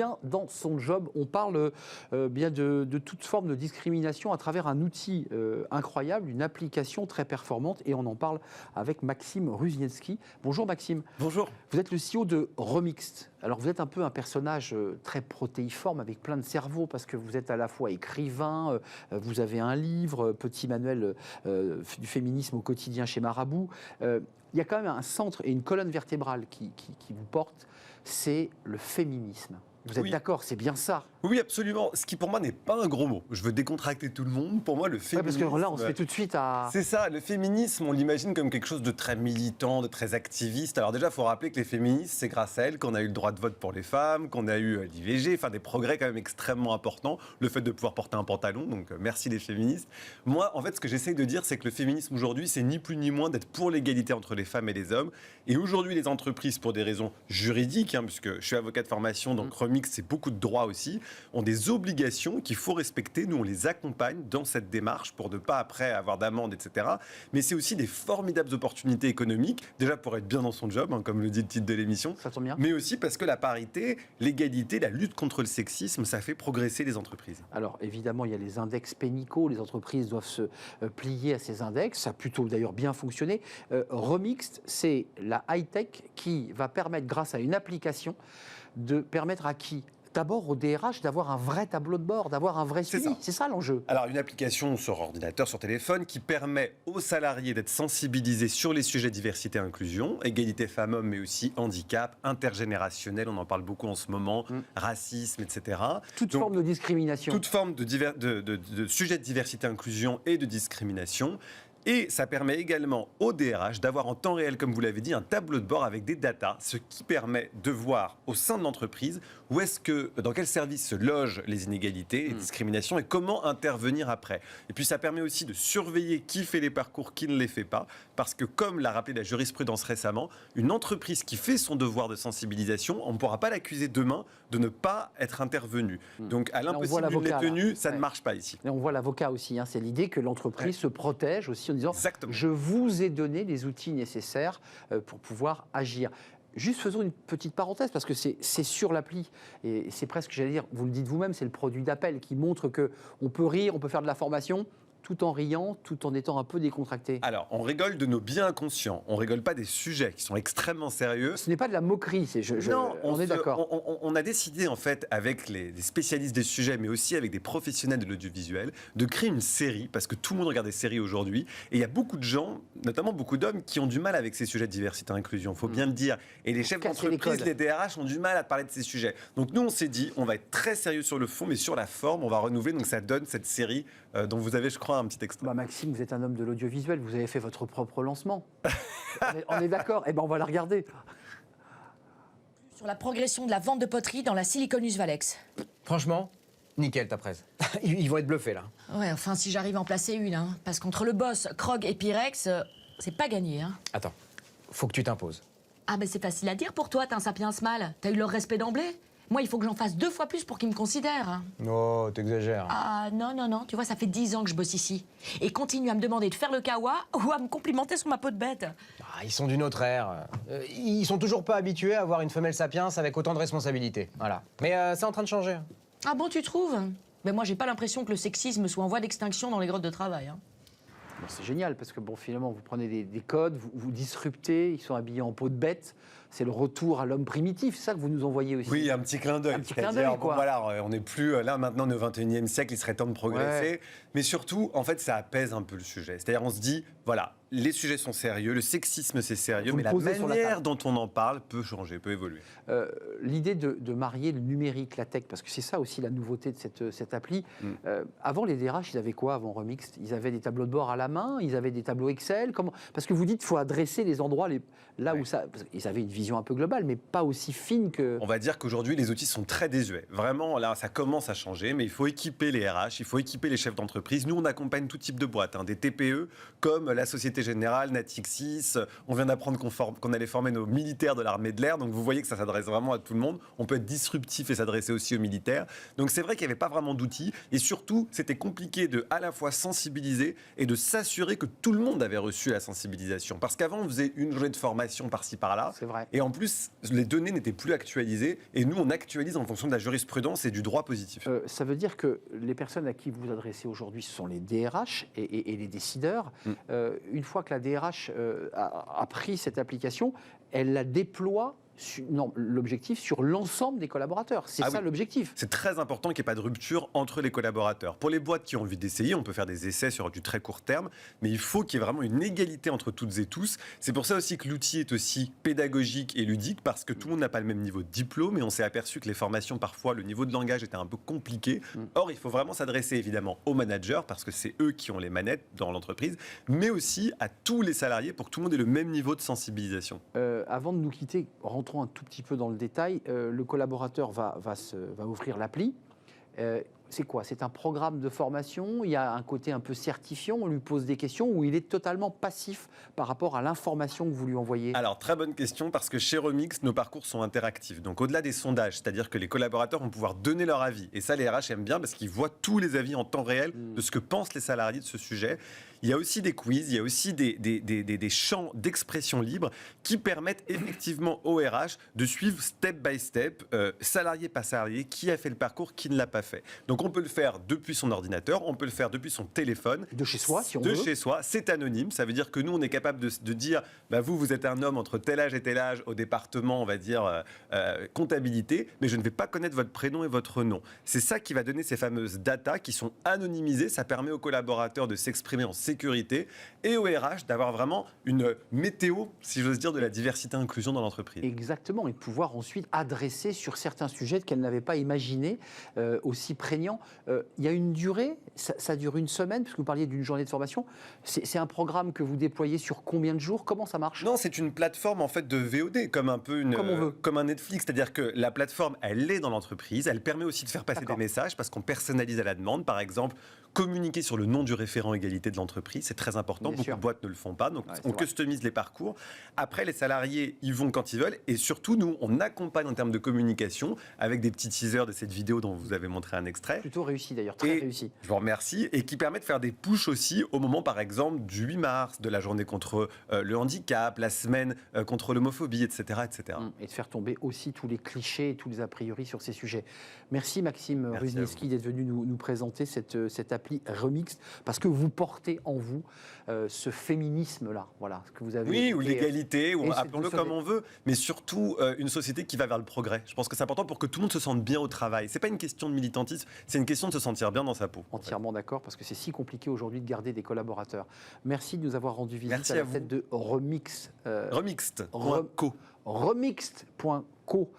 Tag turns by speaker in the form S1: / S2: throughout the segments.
S1: bien dans son job. On parle bien de toute forme de discrimination à travers un outil incroyable, une application très performante, et on en parle avec Maxime Ruzienski. Bonjour Maxime.
S2: Bonjour.
S1: Vous êtes le CEO de Remixed. Alors vous êtes un peu un personnage très protéiforme avec plein de cerveaux parce que vous êtes à la fois écrivain, vous avez un livre, petit manuel du féminisme au quotidien chez Marabout. Il y a quand même un centre et une colonne vertébrale qui vous porte, c'est le féminisme. Vous êtes d'accord, c'est bien ça?
S2: Oui, absolument. Ce qui pour moi n'est pas un gros mot. Je veux décontracter tout le monde. Pour moi, le féminisme...
S1: parce que là, on se fait tout de suite à...
S2: C'est ça, le féminisme, on l'imagine comme quelque chose de très militant, de très activiste. Alors déjà, il faut rappeler que les féministes, c'est grâce à elles qu'on a eu le droit de vote pour les femmes, qu'on a eu l'IVG, enfin des progrès quand même extrêmement importants. Le fait de pouvoir porter un pantalon, donc merci les féministes. Moi, en fait, ce que j'essaye de dire, c'est que le féminisme aujourd'hui, c'est ni plus ni moins d'être pour l'égalité entre les femmes et les hommes. Et aujourd'hui, les entreprises, pour des raisons juridiques, puisque je suis avocat de formation, donc Remixed, c'est beaucoup de droits aussi, ont des obligations qu'il faut respecter. Nous, on les accompagne dans cette démarche pour ne pas après avoir d'amende, etc. Mais c'est aussi des formidables opportunités économiques, déjà pour être bien dans son job, comme le dit le titre de l'émission,
S1: ça tombe bien.
S2: Mais aussi parce que la parité, l'égalité, la lutte contre le sexisme, ça fait progresser les entreprises.
S1: Alors évidemment, il y a les index pénicaux, les entreprises doivent se plier à ces index, ça a plutôt d'ailleurs bien fonctionné. Remixed, c'est la high-tech qui va permettre, grâce à une application, de permettre à qui ? D'abord au DRH d'avoir un vrai tableau de bord, d'avoir un vrai suivi. C'est ça l'enjeu.
S2: Alors une application sur ordinateur, sur téléphone, qui permet aux salariés d'être sensibilisés sur les sujets diversité et inclusion, égalité femmes-hommes, mais aussi handicap, intergénérationnel, on en parle beaucoup en ce moment, racisme, etc.
S1: Toute forme de discrimination.
S2: Toute forme de sujets de diversité, inclusion et de discrimination. Et ça permet également au DRH d'avoir en temps réel, comme vous l'avez dit, un tableau de bord avec des datas, ce qui permet de voir au sein de l'entreprise dans quel service se logent les inégalités, les discriminations et comment intervenir après. Et puis ça permet aussi de surveiller qui fait les parcours, qui ne les fait pas, parce que comme l'a rappelé la jurisprudence récemment, une entreprise qui fait son devoir de sensibilisation, on ne pourra pas l'accuser demain de ne pas être intervenue. Donc à l'impossible d'une tenue, ça ne marche pas ici.
S1: Et on voit l'avocat aussi, c'est l'idée que l'entreprise se protège aussi en disant
S2: Exactement.
S1: Je vous ai donné les outils nécessaires pour pouvoir agir. Juste faisons une petite parenthèse, parce que c'est sur l'appli, et c'est presque, j'allais dire, vous le dites vous-même, c'est le produit d'appel qui montre qu'on peut rire, on peut faire de la formation, tout en riant, tout en étant un peu décontracté.
S2: Alors, on rigole de nos biens inconscients, on rigole pas des sujets qui sont extrêmement sérieux.
S1: Ce n'est pas de la moquerie,
S2: non,
S1: on est d'accord.
S2: On a décidé, en fait, avec les spécialistes des sujets, mais aussi avec des professionnels de l'audiovisuel, de créer une série, parce que tout le monde regarde des séries aujourd'hui, et il y a beaucoup de gens, notamment beaucoup d'hommes, qui ont du mal avec ces sujets de diversité et inclusion, il faut bien le dire. Et les chefs d'entreprise, les DRH, ont du mal à parler de ces sujets. Donc nous, on s'est dit, on va être très sérieux sur le fond, mais sur la forme, on va renouveler, donc ça donne cette série dont vous avez, je crois, un petit extrait.
S1: Maxime, vous êtes un homme de l'audiovisuel, vous avez fait votre propre lancement. on est d'accord, on va la regarder.
S3: Sur la progression de la vente de poterie dans la Siliconus Valex.
S4: Franchement, nickel ta presse. Ils vont être bluffés là.
S3: Ouais, enfin si j'arrive à en placer une, parce qu'entre le boss, Krog et Pyrex, c'est pas gagné.
S4: Attends, faut que tu t'imposes.
S3: Ah ben c'est facile à dire pour toi, t'es un sapiens mal. T'as eu leur respect d'emblée. Moi, il faut que j'en fasse 2 fois plus pour qu'ils me considèrent.
S4: Oh, t'exagères.
S3: Ah non, tu vois, ça fait 10 ans que je bosse ici. Et continue à me demander de faire le kawa ou à me complimenter sur ma peau de bête.
S4: Ah, ils sont d'une autre ère. Ils sont toujours pas habitués à avoir une femelle sapiens avec autant de responsabilités. Voilà. Mais c'est en train de changer.
S3: Ah bon, tu trouves? Mais moi, j'ai pas l'impression que le sexisme soit en voie d'extinction dans les grottes de travail.
S1: C'est génial, parce que finalement, vous prenez des codes, vous disruptez, ils sont habillés en peau de bête. C'est le retour à l'homme primitif, c'est ça que vous nous envoyez aussi.
S2: Oui, un petit clin d'œil.
S1: Un petit clin d'œil, quoi.
S2: Voilà, on n'est plus là maintenant, on est au 21e siècle, il serait temps de progresser.
S1: Ouais.
S2: Mais surtout, en fait, ça apaise un peu le sujet. C'est-à-dire, on se dit, voilà, les sujets sont sérieux, le sexisme c'est sérieux, mais la manière dont on en parle peut changer, peut évoluer.
S1: L'idée de marier le numérique, la tech, parce que c'est ça aussi la nouveauté de cette appli. Avant, les DRH, ils avaient quoi avant Remixed? Ils avaient des tableaux de bord à la main, ils avaient des tableaux Excel. Parce que vous dites qu'il faut adresser les endroits là où ça... Ils avaient une vision un peu globale, mais pas aussi fine que...
S2: On va dire qu'aujourd'hui, les outils sont très désuets. Vraiment, là, ça commence à changer, mais il faut équiper les RH, il faut équiper les chefs d'entreprise. Nous, on accompagne tout type de boîtes, des TPE, comme la Société Générale, Natixis. On vient d'apprendre qu'on allait former nos militaires de l'armée de l'air, donc vous voyez que ça s'adresse vraiment à tout le monde. On peut être disruptif et s'adresser aussi aux militaires. Donc c'est vrai qu'il n'y avait pas vraiment d'outils, et surtout, c'était compliqué de à la fois sensibiliser et de s'assurer que tout le monde avait reçu la sensibilisation. Parce qu'avant, on faisait une journée de formation par-ci, par-là.
S1: C'est vrai.
S2: Et en plus, les données n'étaient plus actualisées. Et nous, on actualise en fonction de la jurisprudence et du droit positif.
S1: Ça veut dire que les personnes à qui vous vous adressez aujourd'hui, ce sont les DRH et les décideurs. Une fois que la DRH a pris cette application, elle la déploie. L'objectif sur l'ensemble des collaborateurs. C'est ça l'objectif.
S2: C'est très important qu'il n'y ait pas de rupture entre les collaborateurs. Pour les boîtes qui ont envie d'essayer, on peut faire des essais sur du très court terme, mais il faut qu'il y ait vraiment une égalité entre toutes et tous. C'est pour ça aussi que l'outil est aussi pédagogique et ludique, parce que tout le monde n'a pas le même niveau de diplôme, et on s'est aperçu que les formations, parfois, le niveau de langage était un peu compliqué. Or, il faut vraiment s'adresser évidemment aux managers, parce que c'est eux qui ont les manettes dans l'entreprise, mais aussi à tous les salariés pour que tout le monde ait le même niveau de sensibilisation.
S1: Avant de nous quitter, rentrons un tout petit peu dans le détail. Le collaborateur va ouvrir l'appli. C'est quoi? C'est un programme de formation? Il y a un côté un peu certifiant? On lui pose des questions ou il est totalement passif par rapport à l'information que vous lui envoyez?
S2: Alors, très bonne question, parce que chez Remix, nos parcours sont interactifs. Donc, au-delà des sondages, c'est-à-dire que les collaborateurs vont pouvoir donner leur avis. Et ça, les RH aiment bien parce qu'ils voient tous les avis en temps réel de ce que pensent les salariés de ce sujet. Il y a aussi des quiz, il y a aussi des champs d'expression libre qui permettent effectivement au RH de suivre step by step, salarié par salarié, qui a fait le parcours, qui ne l'a pas fait. Donc on peut le faire depuis son ordinateur, on peut le faire depuis son téléphone.
S1: De chez soi, si on veut.
S2: De chez soi, c'est anonyme. Ça veut dire que nous, on est capable de dire, bah, vous êtes un homme entre tel âge et tel âge au département, on va dire, comptabilité, mais je ne vais pas connaître votre prénom et votre nom. C'est ça qui va donner ces fameuses datas qui sont anonymisées. Ça permet aux collaborateurs de s'exprimer en sécurité et au RH d'avoir vraiment une météo, si j'ose dire, de la diversité et inclusion dans l'entreprise.
S1: Exactement, et de pouvoir ensuite adresser sur certains sujets qu'elle n'avait pas imaginés, aussi prégnants. Il y a une durée, ça dure une semaine, parce que vous parliez d'une journée de formation. C'est un programme que vous déployez sur combien de jours? Comment ça marche?
S2: Non, c'est une plateforme en fait de VOD, comme un peu comme un Netflix. C'est-à-dire que la plateforme, elle est dans l'entreprise, elle permet aussi de faire passer des messages parce qu'on personnalise à la demande. Par exemple, communiquer sur le nom du référent égalité de l'entreprise, c'est très important. Beaucoup de boîtes ne le font pas, donc on customise les parcours. Après, les salariés, ils vont quand ils veulent, et surtout, nous, on accompagne en termes de communication avec des petits teasers de cette vidéo dont vous avez montré un extrait.
S1: Plutôt réussi d'ailleurs, très réussi.
S2: Je vous remercie, et qui permet de faire des pushs aussi au moment, par exemple, du 8 mars, de la journée contre le handicap, la semaine contre l'homophobie, etc., etc.
S1: Et de faire tomber aussi tous les clichés et tous les a priori sur ces sujets. Merci Maxime Ruznicki d'être venu nous présenter cette appli Remix, parce que vous portez en vous ce féminisme-là, voilà, ce que vous avez.
S2: Oui, ou l'égalité, ou appelons-le comme on veut, mais surtout une société qui va vers le progrès. Je pense que c'est important pour que tout le monde se sente bien au travail. C'est pas une question de militantisme, c'est une question de se sentir bien dans sa peau.
S1: Entièrement d'accord, parce que c'est si compliqué aujourd'hui de garder des collaborateurs. Merci de nous avoir rendu visite à la tête de Remix.
S2: Remixed.co.
S1: Remixed.co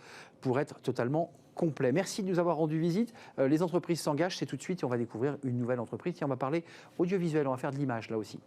S1: pour être totalement complet. Merci de nous avoir rendu visite. Les entreprises s'engagent, c'est tout de suite et on va découvrir une nouvelle entreprise. Tiens, on va parler audiovisuel, on va faire de l'image là aussi.